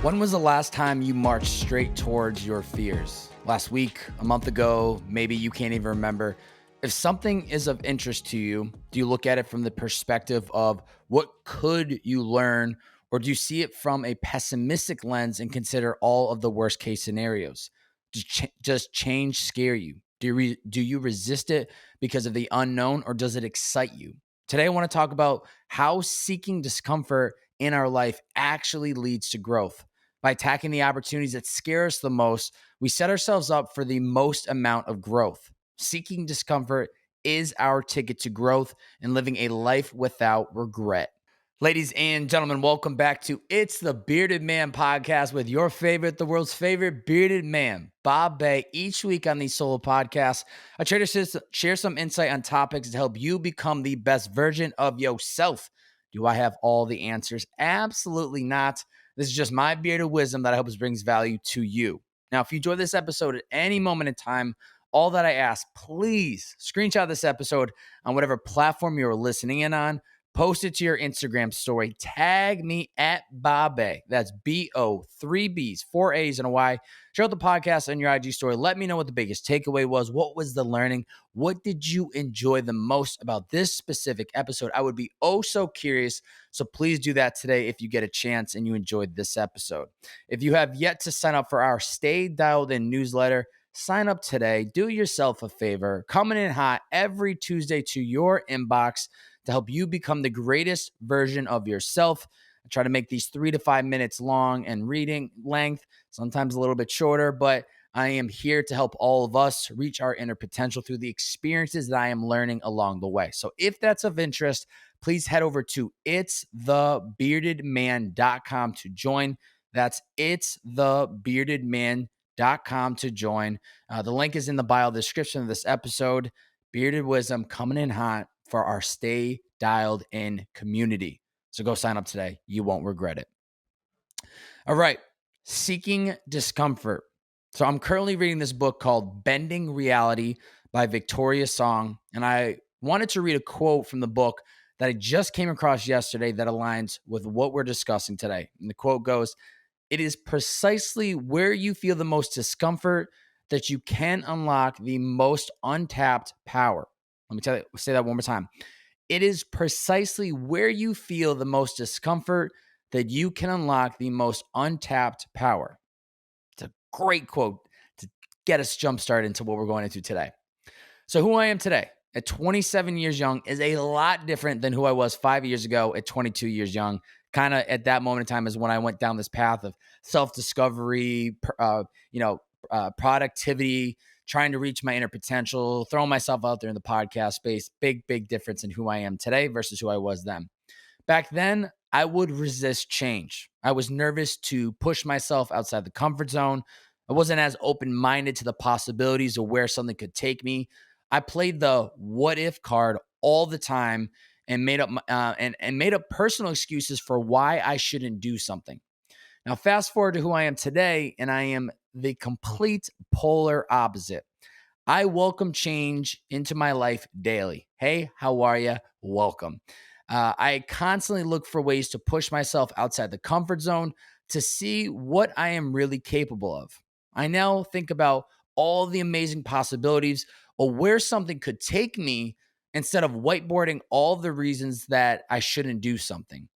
When was the last time you marched straight towards your fears? Last week, a month ago, maybe you can't even remember. If something is of interest to you, do you look at it from the perspective of what could you learn, or do you see it from a pessimistic lens and consider all of the worst case scenarios? Does change scare you? Do you resist it because of the unknown, or does it excite you? Today, I want to talk about how seeking discomfort in our life actually leads to growth. By attacking the opportunities that scare us the most, we set ourselves up for the most amount of growth. Seeking discomfort is our ticket to growth and living a life without regret. Ladies and gentlemen, welcome back to It's the Bearded Man podcast with your favorite, the world's favorite bearded man, Bob Bay. Each week on these solo podcasts, I try to share some insight on topics to help you become the best version of yourself. Do I have all the answers? Absolutely not. This is just my bearded wisdom that I hope brings value to you. Now, if you enjoy this episode at any moment in time, all that I ask, please screenshot this episode on whatever platform you're listening in on. Post it to your Instagram story. Tag me at Babe. That's B-O, 3 B's, 4 A's, and a Y. Share out the podcast on your IG story. Let me know what the biggest takeaway was. What was the learning? What did you enjoy the most about this specific episode? I would be oh so curious. So please do that today if you get a chance and you enjoyed this episode. If you have yet to sign up for our Stay Dialed In newsletter, sign up today. Do yourself a favor. Coming in hot every Tuesday to your inbox to help you become the greatest version of yourself. I try to make these 3 to 5 minutes long and reading length, sometimes a little bit shorter, but I am here to help all of us reach our inner potential through the experiences that I am learning along the way. So if that's of interest, please head over to itsthebeardedman.com to join. That's itsthebeardedman.com to join. The link is in the bio description of this episode. Bearded Wisdom coming in hot for our Stay Dialed In community. So go sign up today. You won't regret it. All right. Seeking Discomfort. So I'm currently reading this book called Bending Reality by Victoria Song. And I wanted to read a quote from the book that I just came across yesterday that aligns with what we're discussing today. And the quote goes, "It is precisely where you feel the most discomfort that you can unlock the most untapped power." Let me say that one more time. It is precisely where you feel the most discomfort that you can unlock the most untapped power. It's a great quote to get us jump started into what we're going into today. So who I am today at 27 years young is a lot different than who I was 5 years ago at 22 years young. Kind of at that moment in time is when I went down this path of self-discovery, productivity, trying to reach my inner potential, throwing myself out there in the podcast space. Big, big difference in who I am today versus who I was then. Back then, I would resist change. I was nervous to push myself outside the comfort zone. I wasn't as open-minded to the possibilities of where something could take me. I played the what if card all the time and made up personal excuses for why I shouldn't do something. Now, fast forward to who I am today, and I am the complete polar opposite. I welcome change into my life daily. Hey, how are you? Welcome. I constantly look for ways to push myself outside the comfort zone to see what I am really capable of. I now think about all the amazing possibilities of where something could take me instead of whiteboarding all the reasons that I shouldn't do something.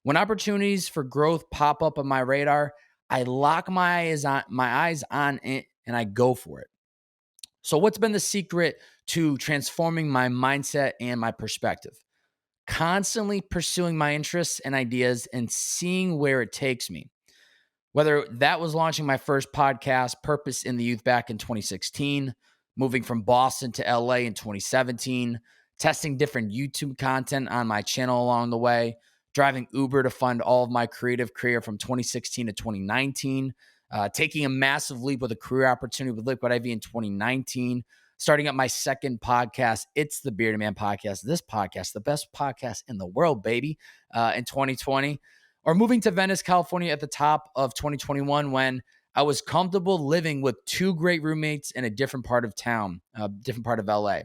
When opportunities for growth pop up on my radar, I lock my eyes on it and I go for it. So what's been the secret to transforming my mindset and my perspective? Constantly pursuing my interests and ideas and seeing where it takes me. Whether that was launching my first podcast, Purpose in the Youth, back in 2016, moving from Boston to LA in 2017, testing different YouTube content on my channel along the way, driving Uber to fund all of my creative career from 2016 to 2019, taking a massive leap with a career opportunity with Liquid IV in 2019, starting up my second podcast, It's the Bearded Man podcast. This podcast, the best podcast in the world, baby, in 2020. Or moving to Venice, California at the top of 2021 when I was comfortable living with 2 great roommates in a different part of town, different part of LA.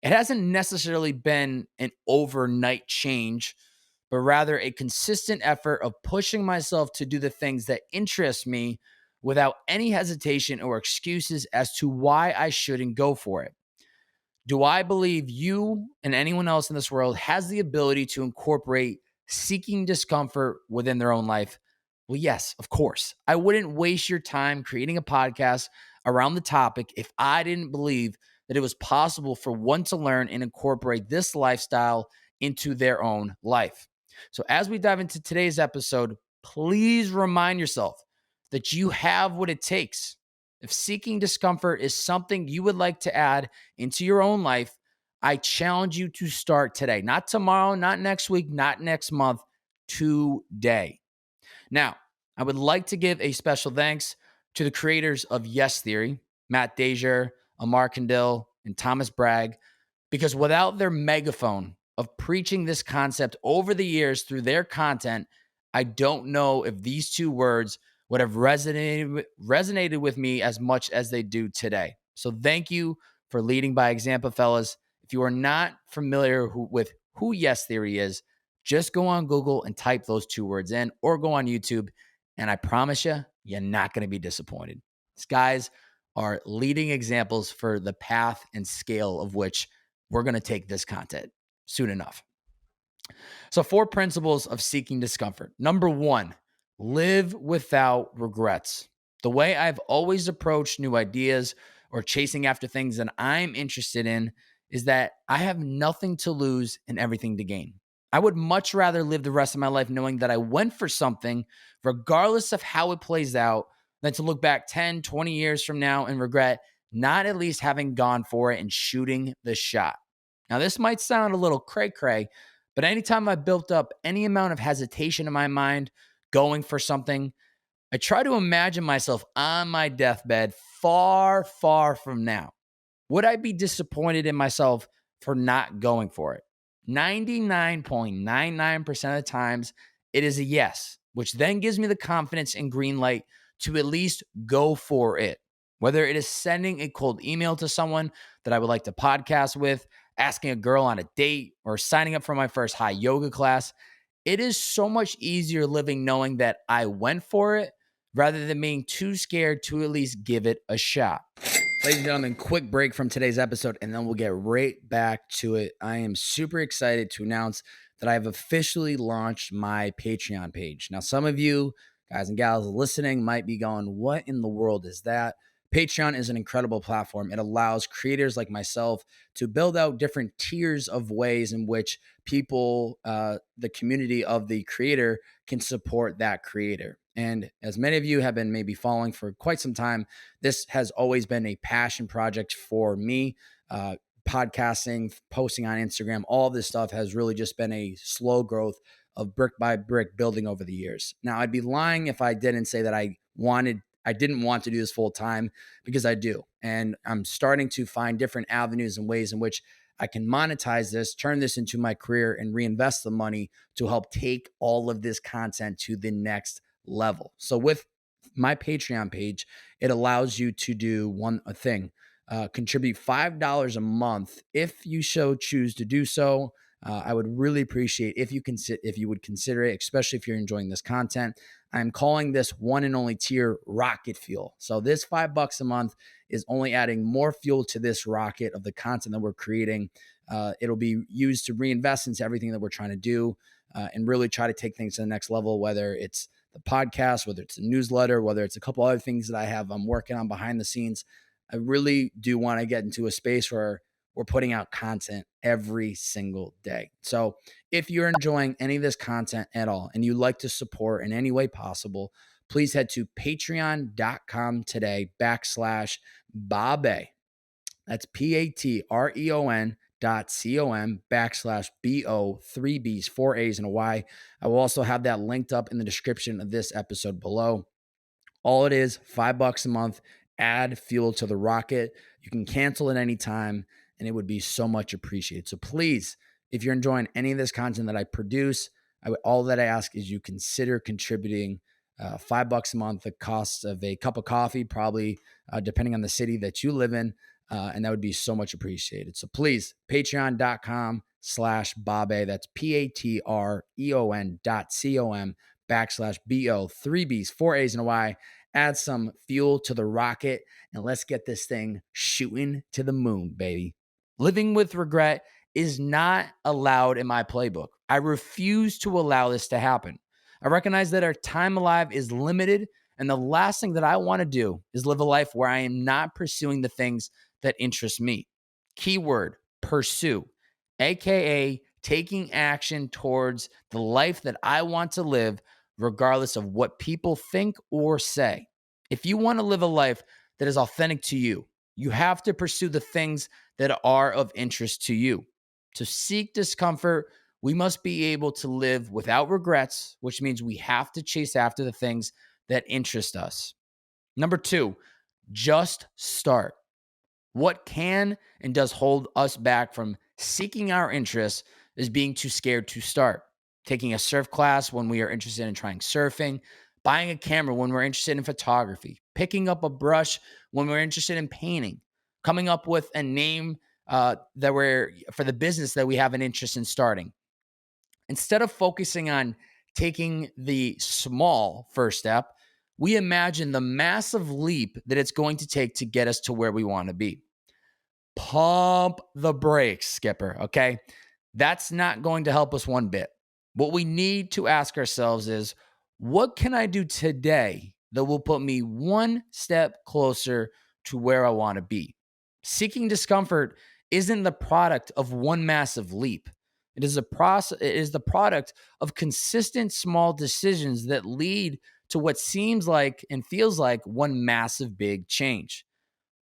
It hasn't necessarily been an overnight change, but rather a consistent effort of pushing myself to do the things that interest me without any hesitation or excuses as to why I shouldn't go for it. Do I believe you and anyone else in this world has the ability to incorporate seeking discomfort within their own life? Well, yes, of course. I wouldn't waste your time creating a podcast around the topic if I didn't believe that it was possible for one to learn and incorporate this lifestyle into their own life. So, as we dive into today's episode, please remind yourself that you have what it takes. If seeking discomfort is something you would like to add into your own life, I challenge you to start today. Not tomorrow, not next week, not next month, today. Now, I would like to give a special thanks to the creators of Yes Theory, Matt Dajer, Ammar Kandil, and Thomas Brag, because without their megaphone of preaching this concept over the years through their content, I don't know if these two words would have resonated with me as much as they do today. So thank you for leading by example, fellas. If you are not familiar with who Yes Theory is, just go on Google and type those two words in, or go on YouTube, and I promise you, you're not going to be disappointed. These guys are leading examples for the path and scale of which we're going to take this content soon enough. So, 4 principles of seeking discomfort. Number 1, live without regrets. The way I've always approached new ideas or chasing after things that I'm interested in is that I have nothing to lose and everything to gain. I would much rather live the rest of my life knowing that I went for something, regardless of how it plays out, than to look back 10, 20 years from now and regret not at least having gone for it and shooting the shot. Now, this might sound a little cray-cray, but anytime I built up any amount of hesitation in my mind going for something, I try to imagine myself on my deathbed far, far from now. Would I be disappointed in myself for not going for it? 99.99% of the times, it is a yes, which then gives me the confidence and green light to at least go for it. Whether it is sending a cold email to someone that I would like to podcast with, asking a girl on a date, or signing up for my first high yoga class, it is so much easier living knowing that I went for it rather than being too scared to at least give it a shot. Ladies and gentlemen, quick break from today's episode, and then we'll get right back to it. I am super excited to announce that I have officially launched my Patreon page. Now, some of you guys and gals listening might be going, what in the world is that? Patreon is an incredible platform. It allows creators like myself to build out different tiers of ways in which people, the community of the creator, can support that creator. And as many of you have been maybe following for quite some time, this has always been a passion project for me. Podcasting, posting on Instagram, all this stuff has really just been a slow growth of brick by brick building over the years. Now, I'd be lying if I didn't say that I didn't want to do this full time, because I do. And I'm starting to find different avenues and ways in which I can monetize this, turn this into my career, and reinvest the money to help take all of this content to the next level. So with my Patreon page, it allows you to do one thing. Contribute $5 a month if you so choose to do so. I would really appreciate if you would consider it, especially if you're enjoying this content. I'm calling this one and only tier rocket fuel. So this $5 a month is only adding more fuel to this rocket of the content that we're creating. It'll be used to reinvest into everything that we're trying to do, and really try to take things to the next level, whether it's the podcast, whether it's a newsletter, whether it's a couple other things that I'm working on behind the scenes. I really do want to get into a space where we're putting out content every single day. So if you're enjoying any of this content at all and you'd like to support in any way possible, please head to patreon.com today /Babe. That's patreon.com/BO, 3 B's, 4 A's, and a Y. I will also have that linked up in the description of this episode below. All it is, $5 a month, add fuel to the rocket. You can cancel at any time, and it would be so much appreciated. So please, if you're enjoying any of this content that I produce, all that I ask is you consider contributing $5 a month, the cost of a cup of coffee, probably depending on the city that you live in. And that would be so much appreciated. So please, patreon.com/Babe. That's patreon.com/BO, 3Bs, 4As, and a Y. Add some fuel to the rocket and let's get this thing shooting to the moon, baby. Living with regret is not allowed in my playbook. I refuse to allow this to happen. I recognize that our time alive is limited, and the last thing that I want to do is live a life where I am not pursuing the things that interest me. Keyword, pursue, AKA taking action towards the life that I want to live, regardless of what people think or say. If you want to live a life that is authentic to you, you have to pursue the things that are of interest to you. To seek discomfort, we must be able to live without regrets, which means we have to chase after the things that interest us. Number 2, just start. What can and does hold us back from seeking our interests is being too scared to start. Taking a surf class when we are interested in trying surfing, buying a camera when we're interested in photography, picking up a brush when we're interested in painting, coming up with a name that we're for the business that we have an interest in starting. Instead of focusing on taking the small first step, we imagine the massive leap that it's going to take to get us to where we want to be. Pump the brakes, Skipper, okay? That's not going to help us one bit. What we need to ask ourselves is, what can I do today that will put me one step closer to where I want to be? Seeking discomfort isn't the product of one massive leap. It is the product of consistent small decisions that lead to what seems like and feels like one massive big change.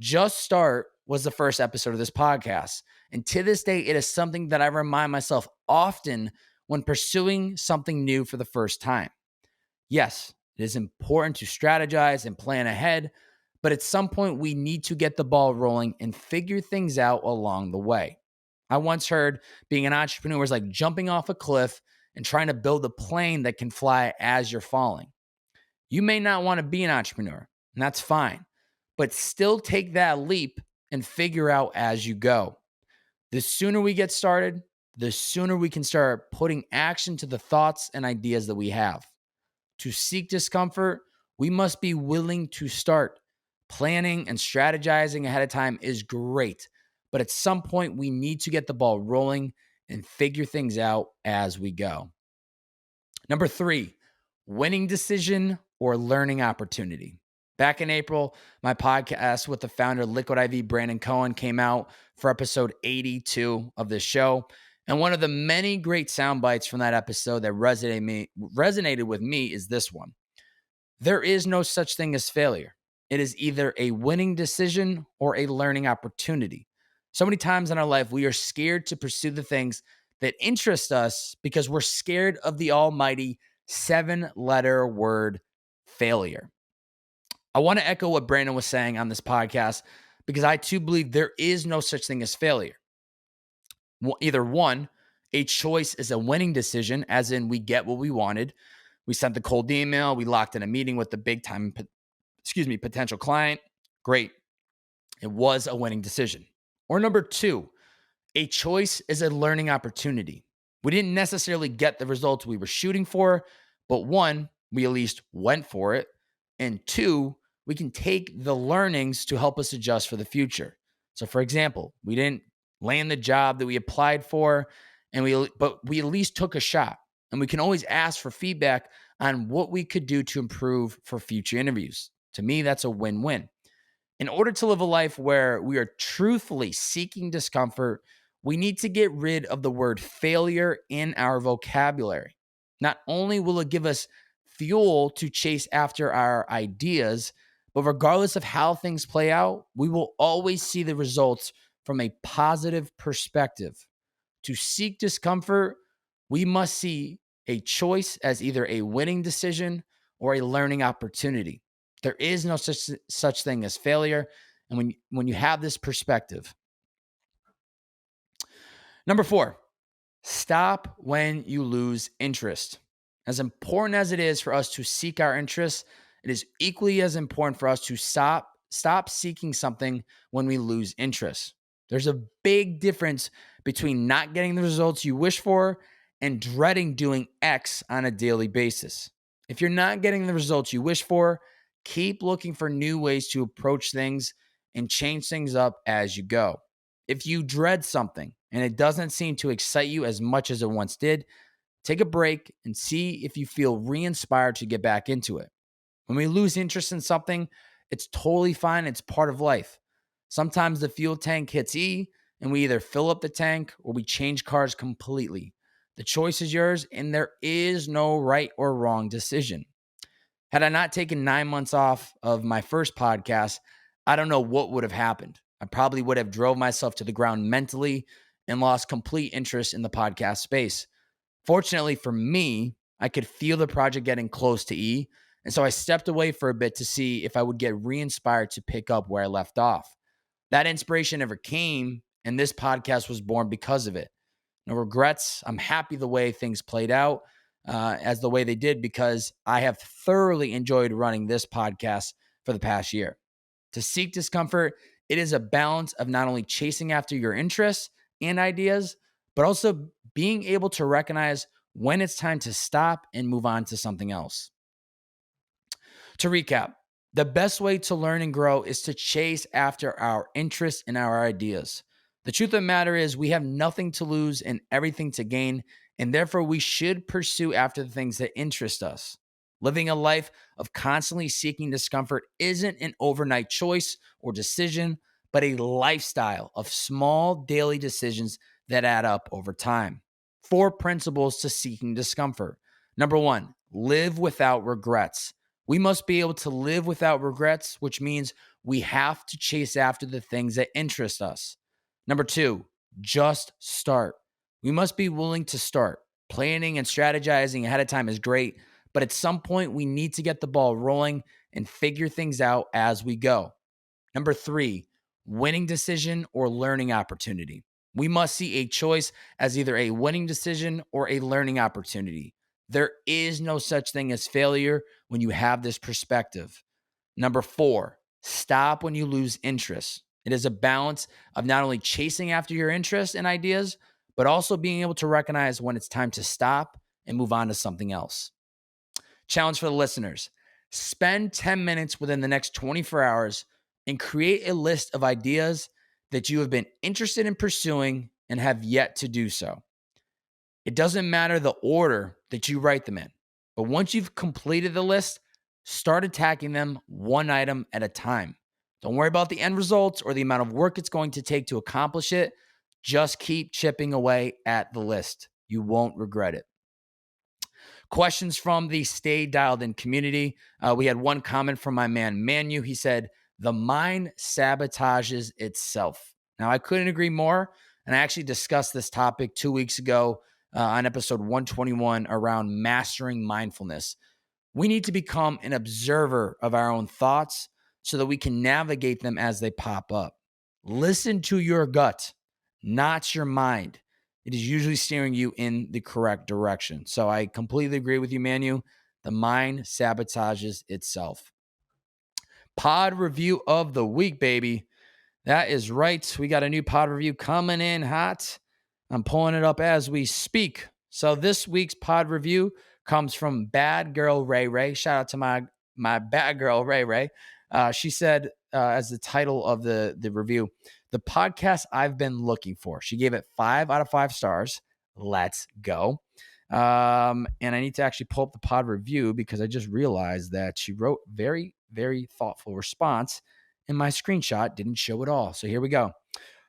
Just Start was the first episode of this podcast. And to this day, it is something that I remind myself often when pursuing something new for the first time. Yes, it is important to strategize and plan ahead, but at some point, we need to get the ball rolling and figure things out along the way. I once heard being an entrepreneur was like jumping off a cliff and trying to build a plane that can fly as you're falling. You may not want to be an entrepreneur, and that's fine, but still take that leap and figure out as you go. The sooner we get started, the sooner we can start putting action to the thoughts and ideas that we have. To seek discomfort, we must be willing to start. Planning and strategizing ahead of time is great, but at some point, we need to get the ball rolling and figure things out as we go. Number 3, winning decision or learning opportunity. Back in April, my podcast with the founder, Liquid IV, Brandon Cohen, came out for episode 82 of this show. And one of the many great sound bites from that episode that resonated with me is this one. There is no such thing as failure. It is either a winning decision or a learning opportunity. So many times in our life, we are scared to pursue the things that interest us because we're scared of the almighty 7-letter word failure. I want to echo what Brandon was saying on this podcast because I too believe there is no such thing as failure. Either one, a choice is a winning decision, as in we get what we wanted. We sent the cold email. We locked in a meeting with the big time, potential client. Great. It was a winning decision. Or number 2, a choice is a learning opportunity. We didn't necessarily get the results we were shooting for, but 1, we at least went for it. And 2, we can take the learnings to help us adjust for the future. So for example, we didn't land the job that we applied for, but we at least took a shot. And we can always ask for feedback on what we could do to improve for future interviews. To me, that's a win-win. In order to live a life where we are truthfully seeking discomfort, we need to get rid of the word failure in our vocabulary. Not only will it give us fuel to chase after our ideas, but regardless of how things play out, we will always see the results from a positive perspective. To seek discomfort, we must see a choice as either a winning decision or a learning opportunity. There is no such thing as failure. And when you have this perspective. Number 4, stop when you lose interest. As important as it is for us to seek our interests, it is equally as important for us to stop stop seeking something when we lose interest. There's a big difference between not getting the results you wish for and dreading doing X on a daily basis. If you're not getting the results you wish for, keep looking for new ways to approach things and change things up as you go. If you dread something and it doesn't seem to excite you as much as it once did, take a break and see if you feel re-inspired to get back into it. When we lose interest in something, it's totally fine. It's part of life. Sometimes the fuel tank hits E and we either fill up the tank or we change cars completely. The choice is yours and there is no right or wrong decision. Had I not taken 9 months off of my first podcast, I don't know what would have happened. I probably would have drove myself to the ground mentally and lost complete interest in the podcast space. Fortunately for me, I could feel the project getting close to E, and so I stepped away for a bit to see if I would get re-inspired to pick up where I left off. That inspiration never came, and this podcast was born because of it. No regrets. I'm happy the way things played out as the way they did because I have thoroughly enjoyed running this podcast for the past year. To seek discomfort, it is a balance of not only chasing after your interests and ideas, but also being able to recognize when it's time to stop and move on to something else. To recap, the best way to learn and grow is to chase after our interests and our ideas. The truth of the matter is we have nothing to lose and everything to gain, and therefore we should pursue after the things that interest us. Living a life of constantly seeking discomfort isn't an overnight choice or decision, but a lifestyle of small daily decisions that add up over time. 4 principles to seeking discomfort. Number 1, live without regrets. We must be able to live without regrets, which means we have to chase after the things that interest us. Number 2, just start. We must be willing to start. Planning and strategizing ahead of time is great, but at some point we need to get the ball rolling and figure things out as we go. Number 3, winning decision or learning opportunity. We must see a choice as either a winning decision or a learning opportunity. There is no such thing as failure when you have this perspective. Number 4, stop when you lose interest. It is a balance of not only chasing after your interests and ideas, but also being able to recognize when it's time to stop and move on to something else. Challenge for the listeners. Spend 10 minutes within the next 24 hours and create a list of ideas that you have been interested in pursuing and have yet to do so. It doesn't matter the order that you write them in, but once you've completed the list, start attacking them one item at a time. Don't worry about the end results or the amount of work it's going to take to accomplish it. Just keep chipping away at the list. You won't regret it. Questions from the Stay Dialed In community. We had one comment from my man Manu. He said, the mind sabotages itself. Now, I couldn't agree more. And I actually discussed this topic 2 weeks ago on episode 121 around mastering mindfulness. We need to become an observer of our own thoughts so that we can navigate them as they pop up. Listen to your gut, not your mind. It is usually steering you in the correct direction. So I completely agree with you, Manu. The mind sabotages itself. Pod review of the week, baby. That is right. We got a new pod review coming in hot. I'm pulling it up as we speak. So this week's pod review comes from Bad Girl Ray Ray. Shout out to my bad girl Ray Ray. She said, as the title of the review, the podcast I've been looking for. She gave it 5 out of 5 stars. Let's go. And I need to actually pull up the pod review because I just realized that she wrote very, very thoughtful response and my screenshot didn't show it all. So here we go.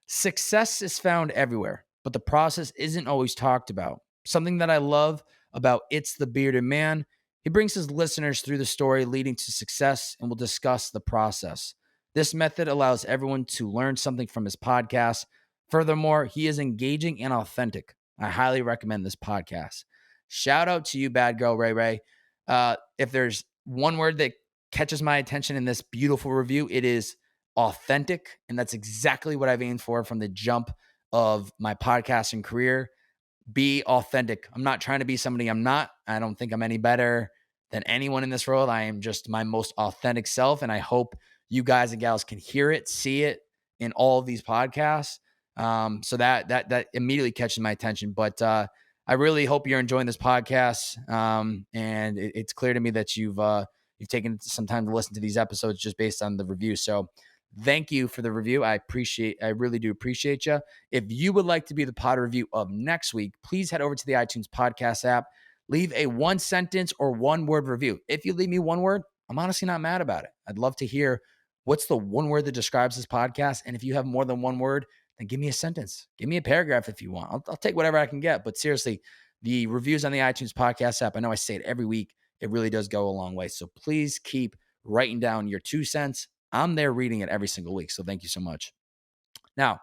Success is found everywhere, but the process isn't always talked about. Something that I love about It's the Bearded Man, he brings his listeners through the story leading to success and will discuss the process. This method allows everyone to learn something from his podcast. Furthermore, he is engaging and authentic. I highly recommend this podcast. Shout out to you, Bad Girl Ray Ray. If there's one word that catches my attention in this beautiful review, it is authentic. And that's exactly what I've aimed for from the jump of my podcasting career. Be authentic. I'm not trying to be somebody I'm not. I don't think I'm any better than anyone in this world. I am just my most authentic self. And I hope you guys and gals can hear it, see it in all of these podcasts. So that immediately catches my attention. But I really hope you're enjoying this podcast. And it's clear to me that you've taken some time to listen to these episodes just based on the review. So thank you for the review. I really do appreciate you. If you would like to be the pod review of next week, please head over to the iTunes podcast app. Leave a 1-sentence or 1-word review. If you leave me 1 word, I'm honestly not mad about it. I'd love to hear what's the 1 word that describes this podcast. And if you have more than 1 word, then give me a sentence. Give me a paragraph if you want. I'll take whatever I can get. But seriously, the reviews on the iTunes podcast app, I know I say it every week. It really does go a long way. So please keep writing down your 2 cents. I'm there reading it every single week. So thank you so much. Now,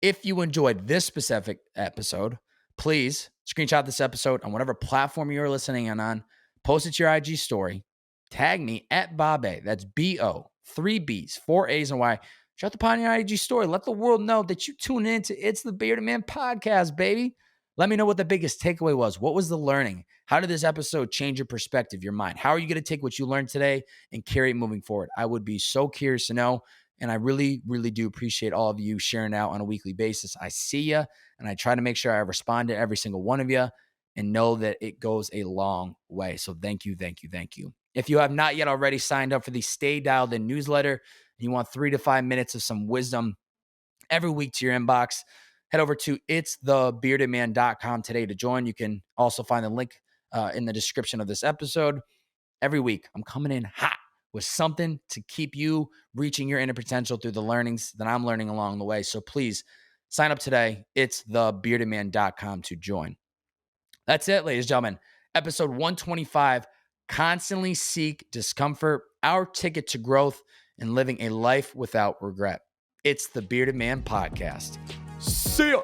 if you enjoyed this specific episode, please screenshot this episode on whatever platform you're listening on, post it to your IG story, tag me at Bob-A. That's B-O, 3 B's, 4 A's and Y. Shut the pod on your IG story. Let the world know that you tune into It's the Bearded Man podcast, baby. Let me know what the biggest takeaway was. What was the learning? How did this episode change your perspective, your mind? How are you going to take what you learned today and carry it moving forward? I would be so curious to know. And I really, really do appreciate all of you sharing out on a weekly basis. I see you, and I try to make sure I respond to every single one of you and know that it goes a long way. So thank you, thank you, thank you. If you have not yet already signed up for the Stay Dialed In newsletter, and you want 3 to 5 minutes of some wisdom every week to your inbox, head over to itsthebeardedman.com today to join. You can also find the link in the description of this episode. Every week, I'm coming in hot with something to keep you reaching your inner potential through the learnings that I'm learning along the way. So please sign up today. It's thebeardedman.com to join. That's it, ladies and gentlemen. Episode 125, Constantly Seek Discomfort, our ticket to growth and living a life without regret. It's the Bearded Man Podcast. See ya.